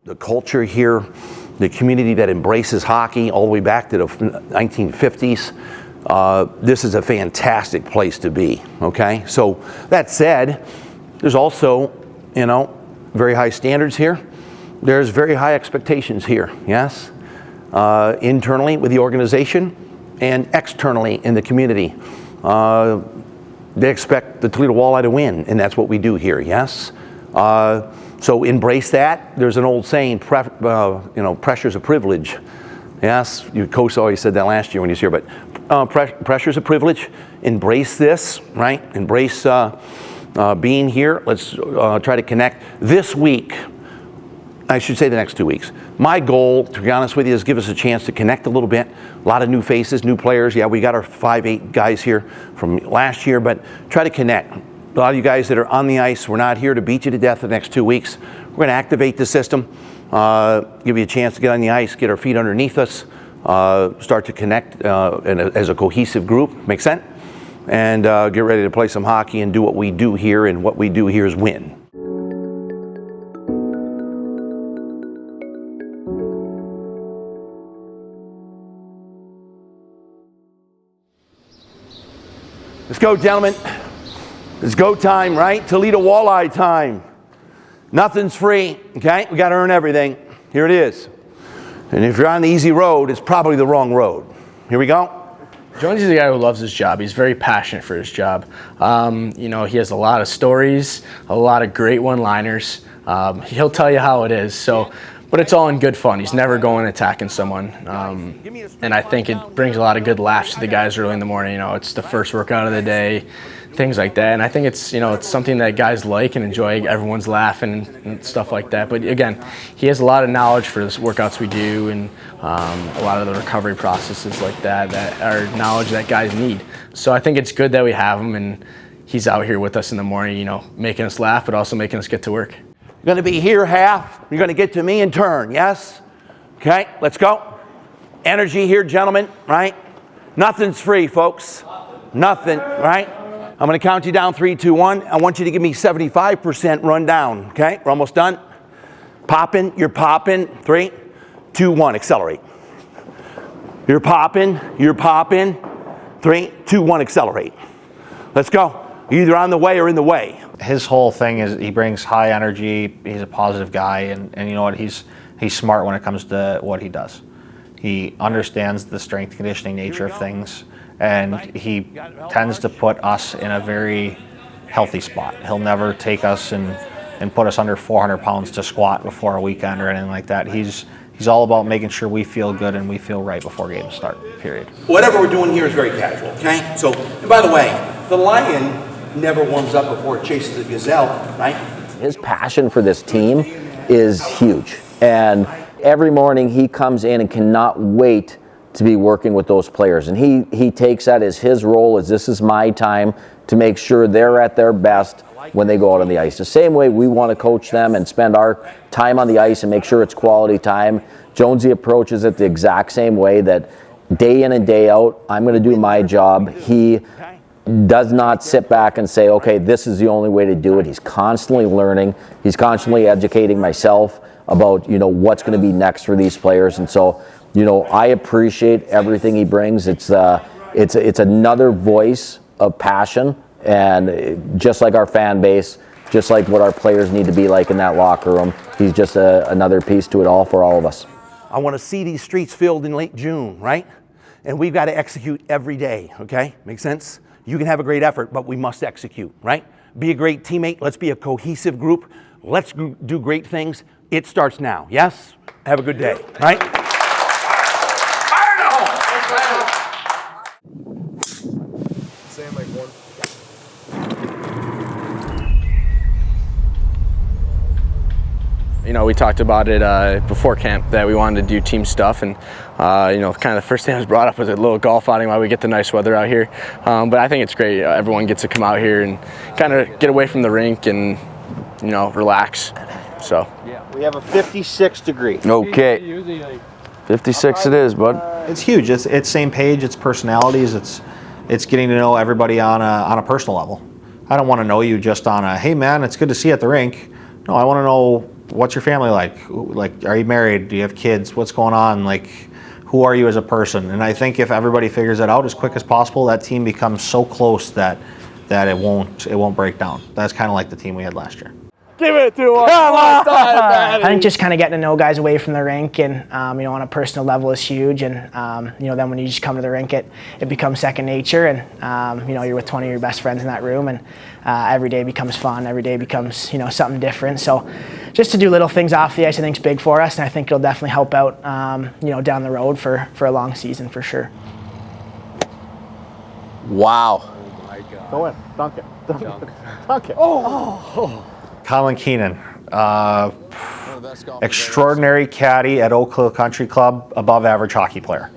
the culture here, the community that embraces hockey all the way back to the 1950s. This is a fantastic place to be, okay? So that said, there's also, very high standards here. There's very high expectations here, yes? Internally with the organization and externally in the community. They expect the Toledo Walleye to win, and that's what we do here, yes? So embrace that. There's an old saying, pressure's a privilege. Yes, your coach always said that last year when he was here, but pressure's a privilege. Embrace this, right? Embrace being here. Let's try to connect. This week, I should say the next 2 weeks, my goal, to be honest with you, is give us a chance to connect a little bit. A lot of new faces, new players. Yeah, we got our 5-8 guys here from last year, but try to connect. A lot of you guys that are on the ice, we're not here to beat you to death the next 2 weeks. We're going to activate the system, give you a chance to get on the ice, get our feet underneath us, start to connect as a cohesive group. Make sense? And get ready to play some hockey and do what we do here, and what we do here is win. Let's go, gentlemen. It's go time, right? Toledo Walleye time. Nothing's free, okay? We got to earn everything. Here it is. And if you're on the easy road, it's probably the wrong road. Here we go. Jonesy's a guy who loves his job. He's very passionate for his job. He has a lot of stories, a lot of great one-liners. He'll tell you how it is. So, but it's all in good fun. He's never going attacking someone. And I think it brings a lot of good laughs to the guys early in the morning. It's the first workout of the day, things like that. And I think it's, it's something that guys like and enjoy. Everyone's laughing and stuff like that. But again, he has a lot of knowledge for the workouts we do, and a lot of the recovery processes like that are knowledge that guys need. So I think it's good that we have him, and he's out here with us in the morning, making us laugh, but also making us get to work. You're going to be here half. You're going to get to me in turn, yes? Okay, let's go. Energy here, gentlemen, right? Nothing's free, folks. Nothing, right? I'm going to count you down, 3, 2, 1. I want you to give me 75% run down, okay? We're almost done. Popping, you're popping. 3, 2, 1, accelerate. You're popping, 3, 2, 1, accelerate. Let's go. You're either on the way or in the way. His whole thing is he brings high energy. He's a positive guy, and you know what? He's smart when it comes to what he does. He understands the strength and conditioning nature of things, and he tends to put us in a very healthy spot. He'll never take us and put us under 400 pounds to squat before a weekend or anything like that. He's all about making sure we feel good and we feel right before games start, period. Whatever we're doing here is very casual, okay? So, and by the way, the lion never warms up before it chases a gazelle, right? His passion for this team is huge. And every morning he comes in and cannot wait to be working with those players. And he takes that as his role, as this is my time to make sure they're at their best when they go out on the ice. The same way we want to coach them and spend our time on the ice and make sure it's quality time, Jonesy approaches it the exact same way, that day in and day out, I'm going to do my job. He does not sit back and say, okay, this is the only way to do it. He's constantly learning. He's constantly educating myself about, what's going to be next for these players. And so, I appreciate everything he brings. It's another voice of passion, and just like our fan base, just like what our players need to be like in that locker room, he's just another piece to it all for all of us. I want to see these streets filled in late June, right? And we've got to execute every day, okay? Make sense? You can have a great effort, but we must execute, right? Be a great teammate. Let's be a cohesive group. Let's do great things. It starts now, yes? Have a good day, right? We talked about it before camp that we wanted to do team stuff, and kind of the first thing that was brought up was a little golf outing while we get the nice weather out here. But I think it's great. Everyone gets to come out here and kind of get away from the rink and relax. So yeah, we have a 56 degree. Okay. 56 it is, bud. It's huge. It's same page. It's personalities. It's getting to know everybody on a personal level. I don't want to know you just on a, hey man, it's good to see you at the rink. No, I want to know what's your family like? Like, are you married? Do you have kids? What's going on? Like, who are you as a person? And I think if everybody figures it out as quick as possible, that team becomes so close that it won't break down. That's kind of like the team we had last year. Give it to us. I think just kind of getting to know guys away from the rink and, you know, on a personal level is huge. And, you know, then when you just come to the rink, it becomes second nature. And, you know, you're with 20 of your best friends in that room. And every day becomes fun. Every day becomes, you know, something different. So just to do little things off the ice, I think is big for us. And I think it'll definitely help out, you know, down the road for a long season for sure. Wow. Oh my God. Go in. Dunk it. Dunk it. Oh. Colin Keenan, extraordinary caddy at Oak Hill Country Club, above average hockey player.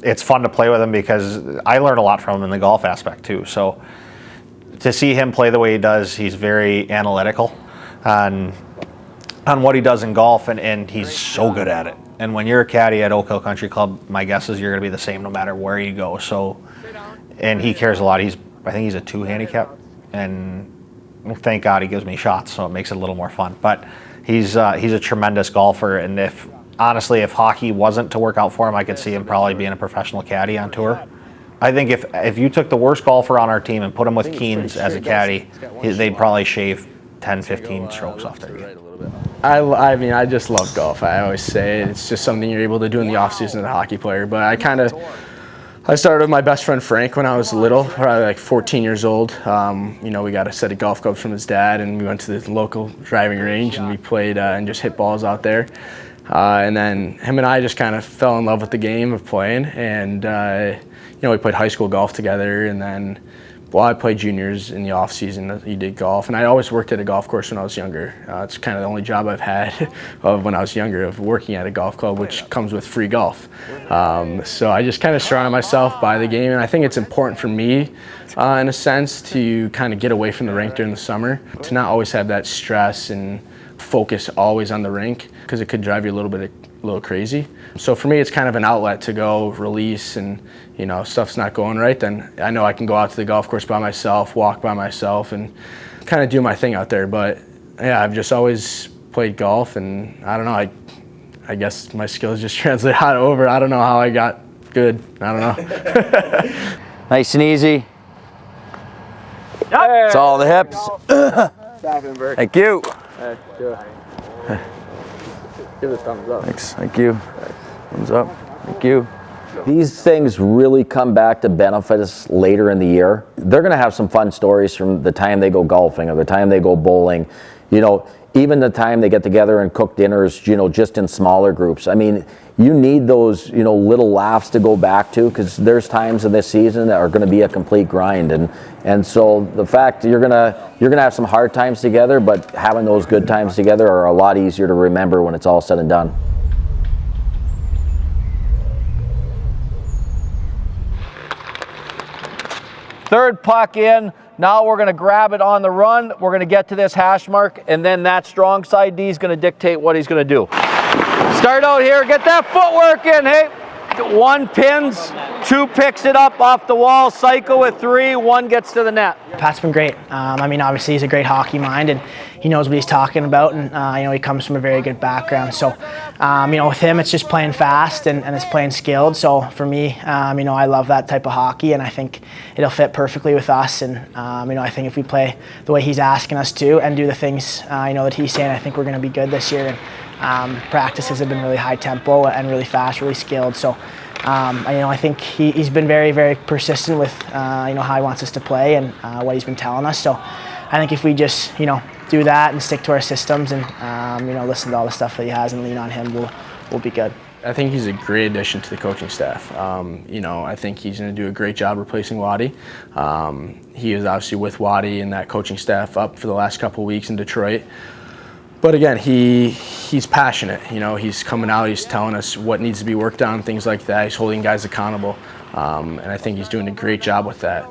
It's fun to play with him because I learned a lot from him in the golf aspect too. So to see him play the way he does, he's very analytical on what he does in golf, and he's so good at it. And when you're a caddy at Oak Hill Country Club, my guess is you're going to be the same no matter where you go. So, and he cares a lot. I think he's a 2 handicap, and thank God he gives me shots, so it makes it a little more fun. But he's a tremendous golfer, and if hockey wasn't to work out for him, I could see him probably being a professional caddy on tour. I think if you took the worst golfer on our team and put him with Keens as a caddy, they'd probably shave 10, 15 strokes off their game. I mean, I just love golf. I always say it's just something you're able to do in the off season as a hockey player. But I started with my best friend Frank when I was little, probably like 14 years old. You know, we got a set of golf clubs from his dad, and we went to the local driving range, and we played and just hit balls out there. And then him and I just kind of fell in love with the game of playing, and you know, we played high school golf together, and then I played juniors in the off season. He did golf, and I always worked at a golf course when I was younger. It's kind of the only job I've had of when I was younger, of working at a golf club, which comes with free golf. So I just kind of surrounded myself by the game, and I think it's important for me, in a sense, to kind of get away from the rink during the summer, to not always have that stress and focus always on the rink, because it could drive you a little crazy. So for me, it's kind of an outlet to go release, and you know, stuff's not going right, then I know I can go out to the golf course by myself, walk by myself, and kind of do my thing out there. But yeah, I've just always played golf, and I don't know, I guess my skills just translate over. I don't know how I got good. I don't know. Nice and easy. Yep. It's all the hips. Thank you. Give it a thumbs up. Thanks. Thank you. Thumbs up. Thank you. These things really come back to benefit us later in the year. They're going to have some fun stories from the time they go golfing or the time they go bowling. You know, even the time they get together and cook dinners, you know, just in smaller groups. I mean, you need those, you know, little laughs to go back to, because there's times in this season that are going to be a complete grind. And so the fact you're gonna have some hard times together, but having those good times together are a lot easier to remember when it's all said and done. Third puck in. Now we're going to grab it on the run. We're going to get to this hash mark, and then that strong side D is going to dictate what he's going to do. Start out here. Get that footwork in. Hey, 1 pins, 2 picks it up off the wall, cycle with 3, 1 gets to the net. Pat's been great. I mean, obviously he's a great hockey mind, and he knows what he's talking about, and you know, he comes from a very good background. So, you know, with him, it's just playing fast and it's playing skilled. So for me, you know, I love that type of hockey, and I think it'll fit perfectly with us. And you know, I think if we play the way he's asking us to and do the things you know, that he's saying, I think we're going to be good this year. And practices have been really high tempo and really fast, really skilled. So, you know, I think he's been very, very persistent with you know, how he wants us to play and what he's been telling us. So, I think if we just, you know, do that and stick to our systems and you know, listen to all the stuff that he has and lean on him, we'll be good. I think he's a great addition to the coaching staff. You know, I think he's going to do a great job replacing Waddy. He is obviously with Waddy and that coaching staff up for the last couple of weeks in Detroit. But again, he's passionate. You know, he's coming out, he's telling us what needs to be worked on, things like that. He's holding guys accountable, and I think he's doing a great job with that.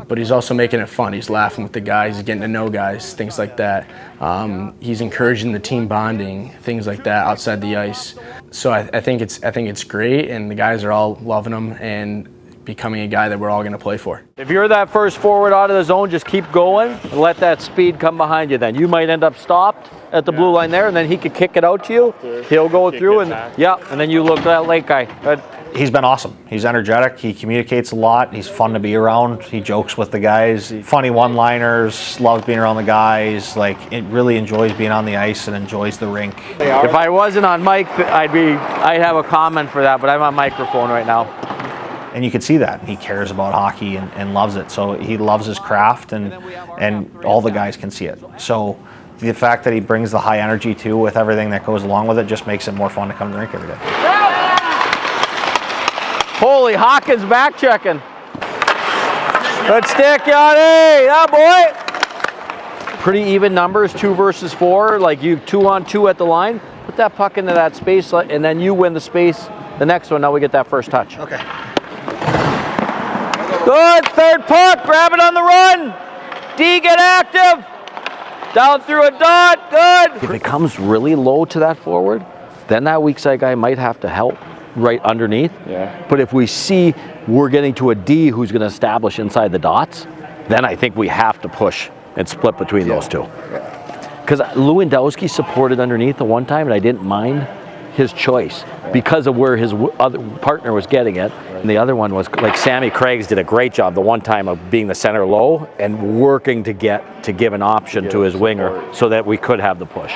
But he's also making it fun. He's laughing with the guys, he's getting to know guys, things like that. He's encouraging the team bonding, things like that outside the ice. So I think it's great, and the guys are all loving him and becoming a guy that we're all going to play for. If you're that first forward out of the zone, just keep going and let that speed come behind you then. You might end up stopped at the blue line there, and then he could kick it out to you. He'll go through, and and then you look at that late guy. He's been awesome. He's energetic. He communicates a lot. He's fun to be around. He jokes with the guys. Funny one-liners. Loves being around the guys. Like, it really enjoys being on the ice and enjoys the rink. If I wasn't on mic, I'd have a comment for that, but I'm on microphone right now. And you can see that. He cares about hockey and loves it. So he loves his craft, and all the guys can see it. So the fact that he brings the high energy too with everything that goes along with it just makes it more fun to come to the rink every day. Holy, Hawkins back checking. Good stick, Yanni. Yeah, boy. Pretty even numbers, 2 versus 4. Like, you 2-on-2 at the line. Put that puck into that space, and then you win the space. The next one, now we get that first touch. Okay. Good, third puck, grab it on the run. D, get active. Down through a dot, good. If it comes really low to that forward, then that weak side guy might have to help right underneath. Yeah. But if we see we're getting to a D who's going to establish inside the dots, then I think we have to push and split between those two. Because Lewandowski supported underneath the one time, and I didn't mind his choice because of where his other partner was getting it. And the other one was, like, Sammy Craigs did a great job the one time of being the center low and working to give an option to his winger so that we could have the push.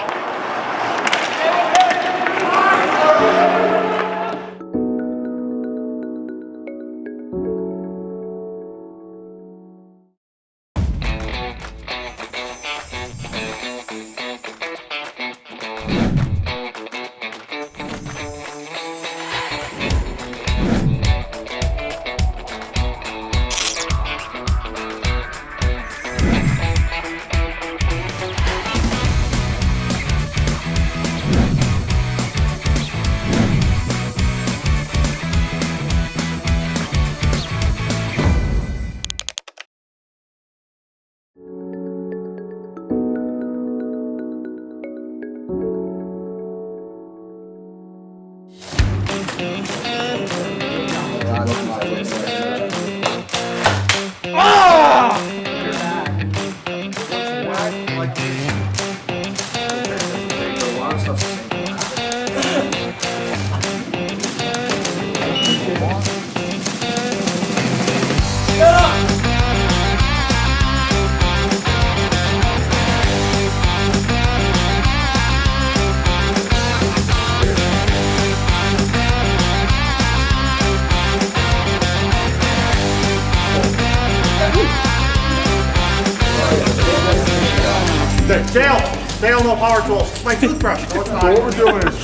Dale, no power tools. My toothbrush. No, it's not. What we're doing is...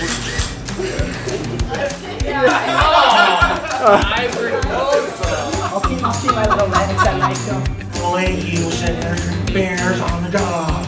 I'll keep my little Lennox at night, though. Malay Hughes said there's bears on the job.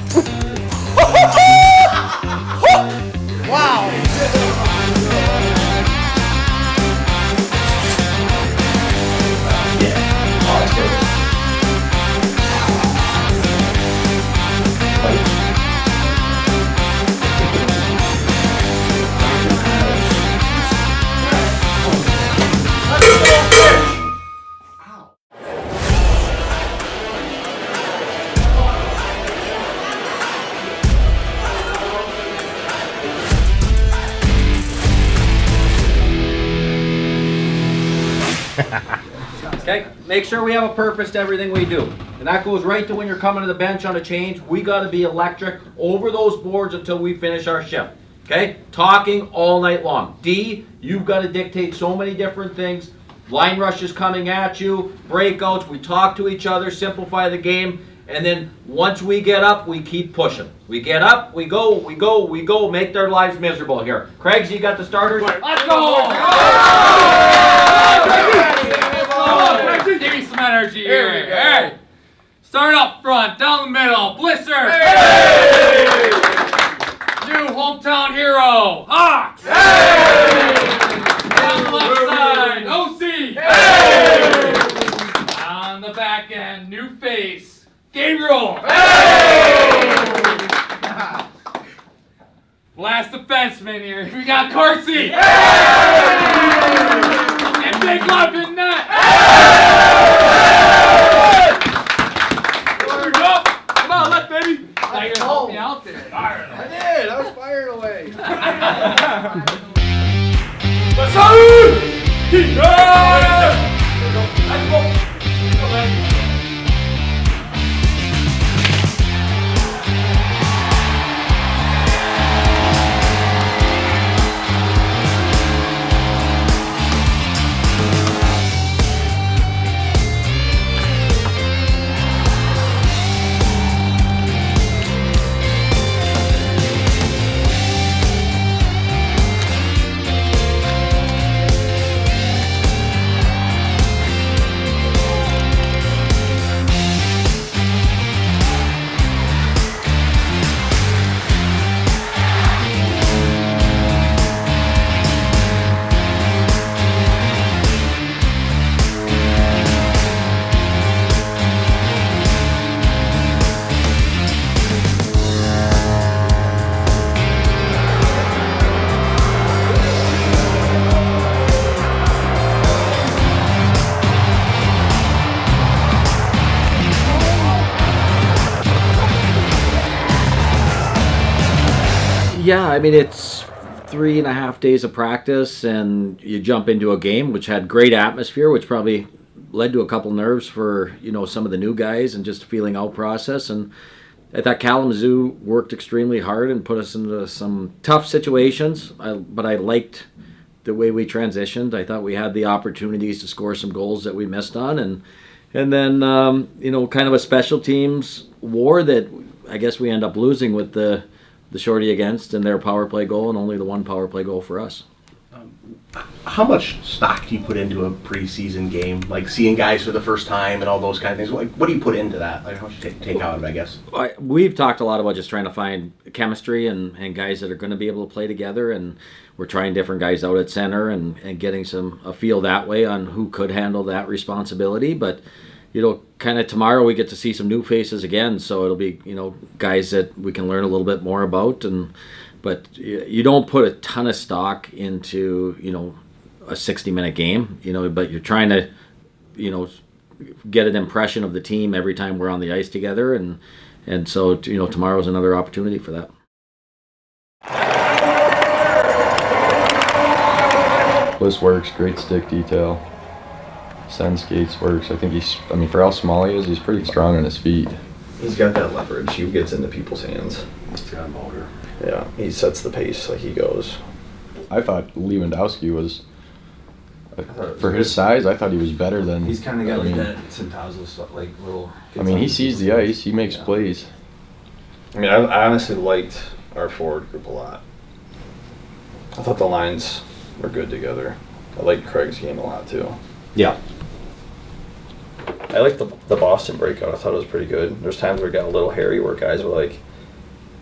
Okay, make sure we have a purpose to everything we do. And that goes right to when you're coming to the bench on a change. We got to be electric over those boards until we finish our shift. Okay, talking all night long. D, you've got to dictate so many different things. Line rushes coming at you, breakouts, we talk to each other, simplify the game, and then once we get up, we keep pushing. We get up, we go, make their lives miserable here. Craigs, you got the starters? Let's go! Give me some energy here. Hey! Start up front, down the middle, Blister! Hey! New hometown hero, Hawks! Hey! Down the left side, OC! Hey! On the back end, new face, Gabriel! Hey! Last defenseman here, we got Corsi! Hey! And Big Love in net! Come on, left, baby! Now you're gonna help me out there. I did. Yeah, I mean, it's 3.5 days of practice, and you jump into a game which had great atmosphere, which probably led to a couple nerves for, you know, some of the new guys and just a feeling out process. And I thought Kalamazoo worked extremely hard and put us into some tough situations, but I liked the way we transitioned. I thought we had the opportunities to score some goals that we missed on, and then you know, kind of a special teams war that I guess we end up losing with the shorty against and their power play goal, and only the one power play goal for us. How much stock do you put into a preseason game? Like seeing guys for the first time and all those kind of things. Like, what do you put into that? Like, how much you take out of it, I guess? We've talked a lot about just trying to find chemistry and guys that are going to be able to play together, and we're trying different guys out at center and getting a feel that way on who could handle that responsibility. But you know, kind of tomorrow we get to see some new faces again, so it'll be, you know, guys that we can learn a little bit more about. But you don't put a ton of stock into, you know, a 60-minute game, you know, but you're trying to, you know, get an impression of the team every time we're on the ice together, and so, you know, tomorrow's another opportunity for that. Bliss works, great stick detail. Send skates works. I think for how small he is, he's pretty strong on his feet. He's got that leverage. He gets into people's hands. He's got a motor. Yeah, he sets the pace like he goes. I thought Lewandowski was, for his size, I thought he was better than. He's kind of got like that Centazzo stuff, like little. He sees the ice. He makes plays. I mean, I honestly liked our forward group a lot. I thought the lines were good together. I liked Craig's game a lot too. Yeah. I liked the Boston breakout. I thought it was pretty good. There's times where it got a little hairy where guys were like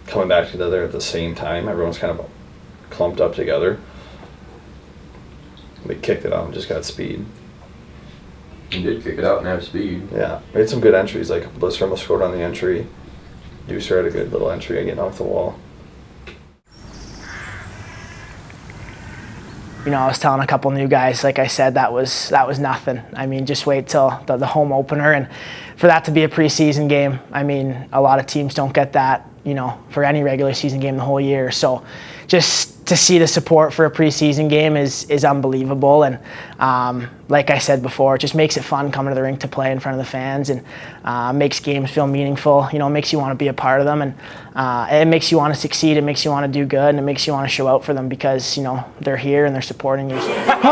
coming back together at the same time. Everyone's kind of clumped up together. We kicked it out and just got speed. He did kick it out and have speed. Yeah, made some good entries. Like Blister almost scored on the entry. Deucer had a good little entry getting off the wall. You know, I was telling a couple new guys, like I said, that was nothing. I mean, just wait till the home opener, and for that to be a preseason game, I mean, a lot of teams don't get that, you know, for any regular season game the whole year. So just to see the support for a preseason game is unbelievable. And like I said before, it just makes it fun coming to the rink to play in front of the fans, and makes games feel meaningful. You know, it makes you want to be a part of them, and it makes you want to succeed. It makes you want to do good, and it makes you want to show out for them because, you know, they're here and they're supporting you. Come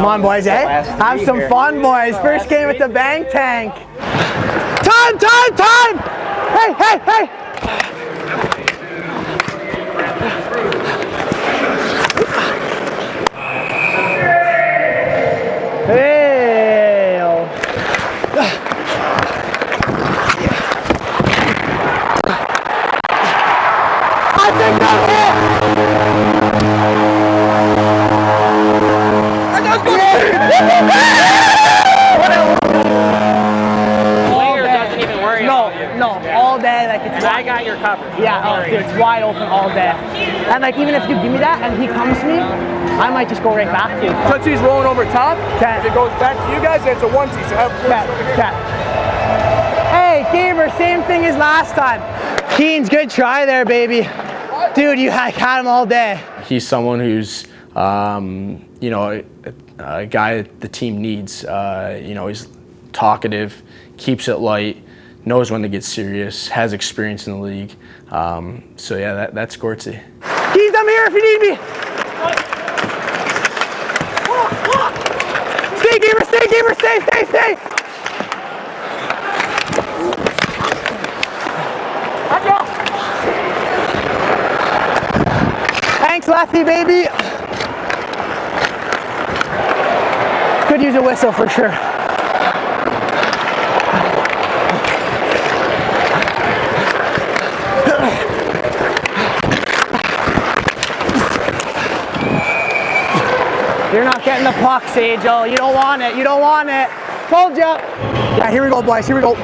on, boys, eh? Have some fun, boys. First game at the Bank Tank. Time! Hey! Hey! I think that's it! Doesn't even worry about you. No, all day, like it's. And I got your cover. Yeah, dude, it's wide open all day. And like, even if you give me that and he comes to me, I might just go right back to you. Tootsie's rolling over top. Okay. If it goes back to you guys, then it's a onesie. So have Okay. Hey, Gaber, same thing as last time. Keens, good try there, baby. Dude, you had him all day. He's someone who's, you know, a guy that the team needs. You know, he's talkative, keeps it light, knows when to get serious, has experience in the league. So yeah, that's Gortzy. Keith, I'm here if you need me. Stay, gamer, stay. Thanks, Lefty, baby. Could use a whistle for sure. You're not getting the puck, Sage-O. You don't want it. Told ya. Yeah, here we go, boys. Here we go.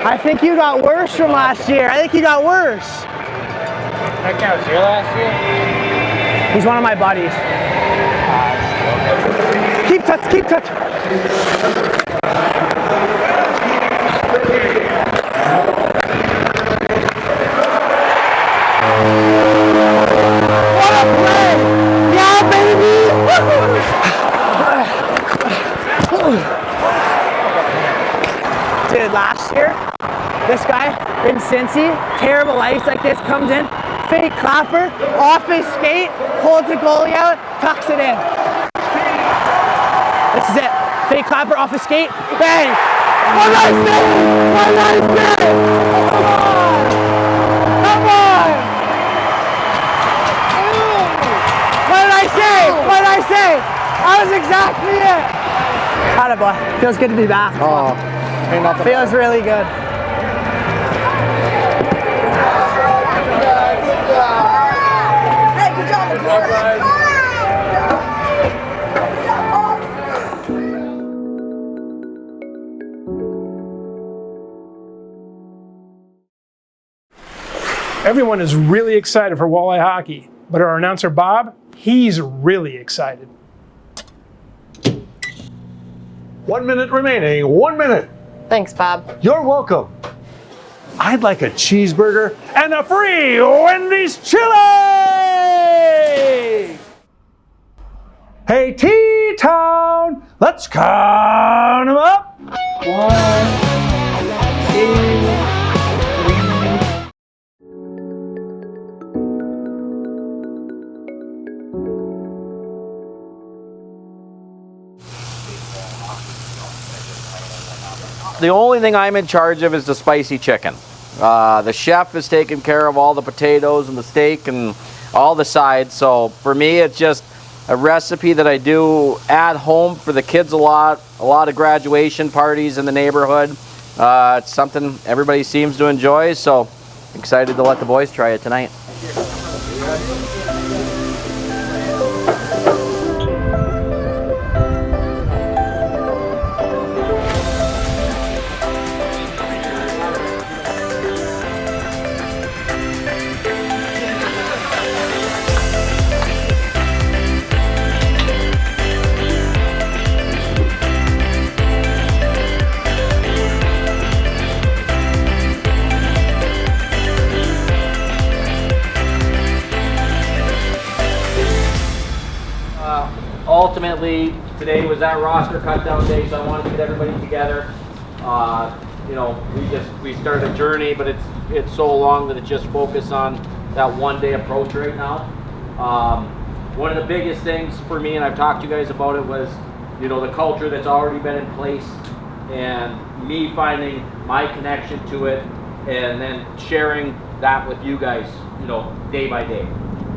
I think you got worse from last year. That counts your last year? He's one of my buddies. Keep touch. What a play! Yeah, baby! Dude, last year, this guy in Cincy, terrible ice like this, comes in, fake clapper, off his skate, holds the goalie out, tucks it in. This is it. Fake clapper off his skate, bang! What nice save! Come on! What did I say? That was exactly it. Attaboy. Feels good to be back. Oh, ain't nothing. Feels really good. Hey, good job, McCourt. Everyone is really excited for walleye hockey, but our announcer Bob, he's really excited. 1 minute remaining. 1 minute. Thanks, Bob. You're welcome. I'd like a cheeseburger and a free Wendy's chili! Hey, T-Town, let's count them up. 1, 2, 3. The only thing I'm in charge of is the spicy chicken. The chef is taking care of all the potatoes and the steak and all the sides. So for me, it's just a recipe that I do at home for the kids a lot of graduation parties in the neighborhood. It's something everybody seems to enjoy, so excited to let the boys try it tonight. Ultimately, today was that roster cut down day, so I wanted to get everybody together. You know, we started a journey, but it's so long that it just focused on that one-day approach right now. One of the biggest things for me, and I've talked to you guys about it, was, you know, the culture that's already been in place and me finding my connection to it and then sharing that with you guys, you know, day by day.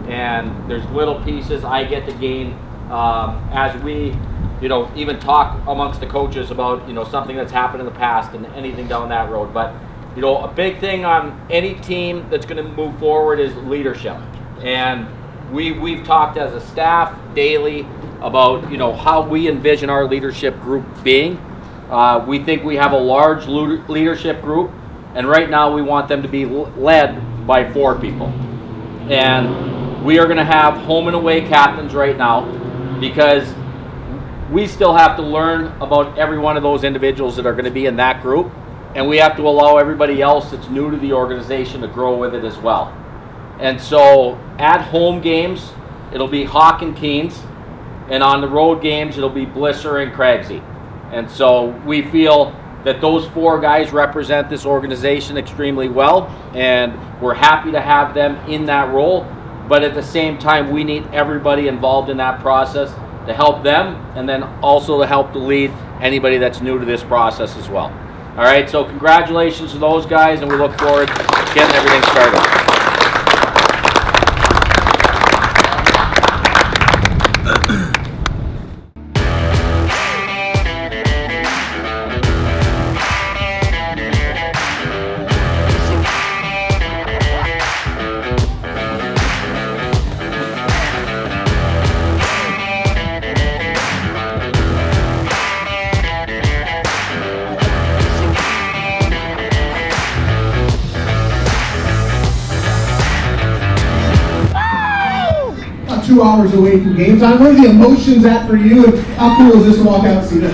And there's little pieces I get to gain as we, you know, even talk amongst the coaches about, you know, something that's happened in the past and anything down that road. But, you know, a big thing on any team that's going to move forward is leadership. And we've talked as a staff daily about, you know, how we envision our leadership group being. We think we have a large leadership group, and right now we want them to be led by 4 people. And we are going to have home and away captains right now, because we still have to learn about every one of those individuals that are going to be in that group, and we have to allow everybody else that's new to the organization to grow with it as well. And so at home games, it'll be Hawk and Keens, and on the road games, it'll be Blisser and Craigsy. And so we feel that those 4 guys represent this organization extremely well, and we're happy to have them in that role. But at the same time, we need everybody involved in that process to help them, and then also to help to lead anybody that's new to this process as well. All right, so congratulations to those guys, and we look forward to getting everything started. About 2 hours away from game time. Where are the emotions at for you, and how cool is this to walk out and see this?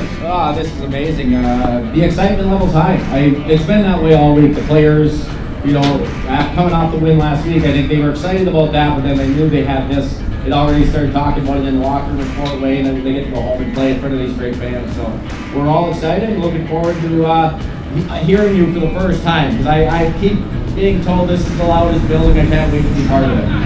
This is amazing. The excitement level's high. It's been that way all week. The players, you know, coming off the win last week, I think they were excited about that, but then they knew they had this. It already started talking about it in the locker room in Fort Wayne, and then they get to go home and play in front of these great fans. So we're all excited and looking forward to hearing you for the first time, because I keep being told this is the loudest building. I can't wait to be part of it.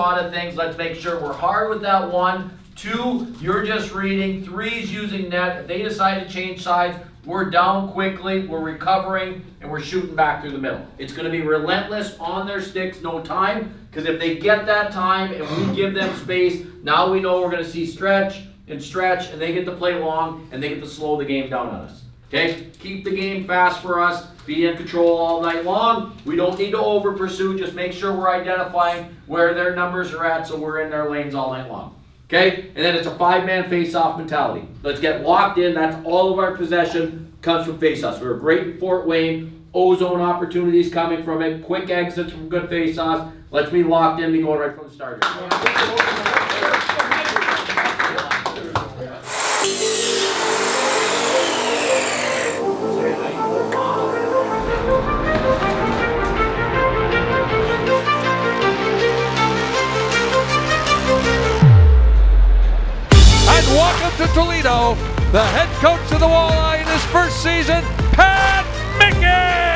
Of things. Let's make sure we're hard with that 1. 2, you're just reading. 3's using net. If they decide to change sides, we're down quickly, we're recovering, and we're shooting back through the middle. It's going to be relentless on their sticks, no time, because if they get that time and we give them space, now we know we're going to see stretch, and they get to play long, and they get to slow the game down on us. Okay? Keep the game fast for us. Be in control all night long. We don't need to over pursue. Just make sure we're identifying where their numbers are at so we're in their lanes all night long. Okay? And then it's a 5-man face-off mentality. Let's get locked in. That's all of our possession comes from face-offs. We were great in Fort Wayne. O-zone opportunities coming from it. Quick exits from good face-offs. Let's be locked in. Be going right from the start. Welcome to Toledo, the head coach of the Walleye in his first season, Pat Mickens!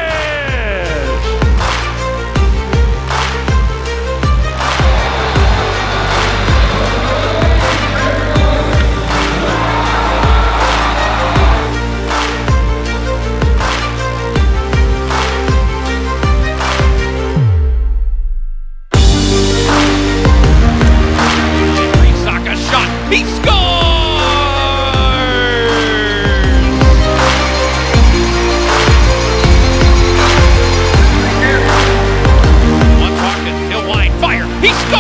Saka shot, he scores! He scores!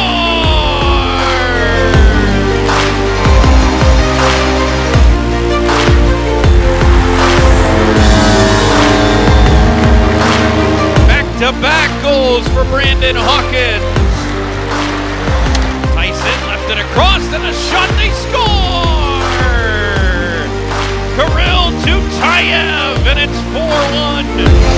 Back-to-back goals for Brandon Hawkins. Tyson left it across and a shot, they score! Kirill to Tayev, and it's 4-1.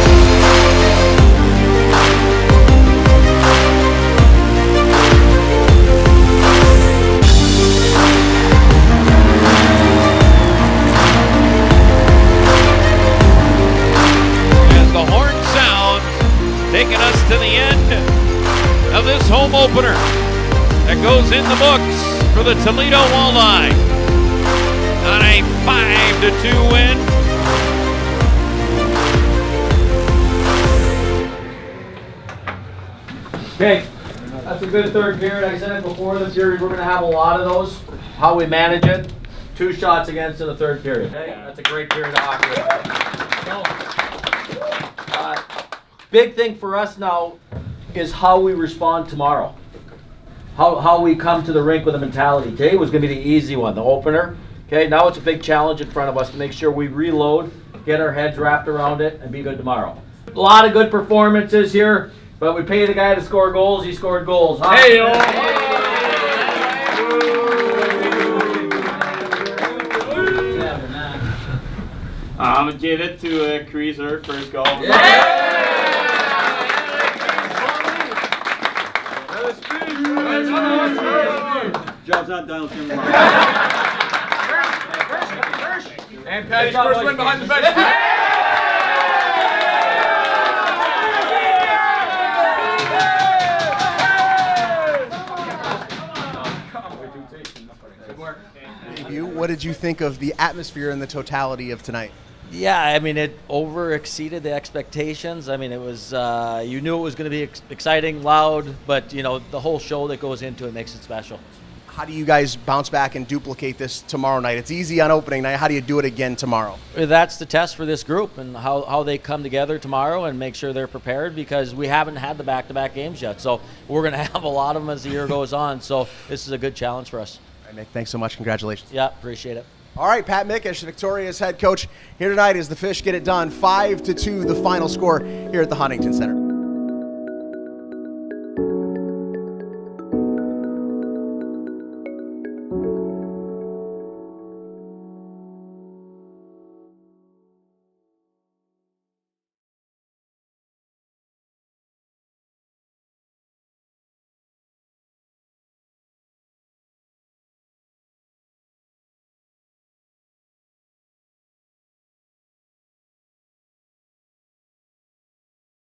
Taking us to the end of this home opener that goes in the books for the Toledo Walleye on a 5-2 win. Okay, that's a good third period. I said it before the period, we're going to have a lot of those. How we manage it, 2 shots against in the 3rd period. Okay? That's a great period of hockey. Big thing for us now is how we respond tomorrow. How we come to the rink with a mentality. Today was going to be the easy one, the opener. Okay, now it's a big challenge in front of us to make sure we reload, get our heads wrapped around it, and be good tomorrow. A lot of good performances here, but we pay the guy to score goals. He scored goals. Huh? Hey, I'm gonna give it to Creaser first goal. Job's not done. And Patty's first win behind the bench. What did you think of the atmosphere and the totality of tonight? Yeah, I mean, it over-exceeded the expectations. I mean, it was, you knew it was going to be exciting, loud, but, you know, the whole show that goes into it makes it special. How do you guys bounce back and duplicate this tomorrow night? It's easy on opening night. How do you do it again tomorrow? That's the test for this group and how they come together tomorrow and make sure they're prepared, because we haven't had the back-to-back games yet. So we're going to have a lot of them as the year goes on. So this is a good challenge for us. All right, Nick, thanks so much. Congratulations. Yeah, appreciate it. All right, Pat Mickish, Victoria's head coach, here tonight as the Fish get it done. 5-2 the final score here at the Huntington Center.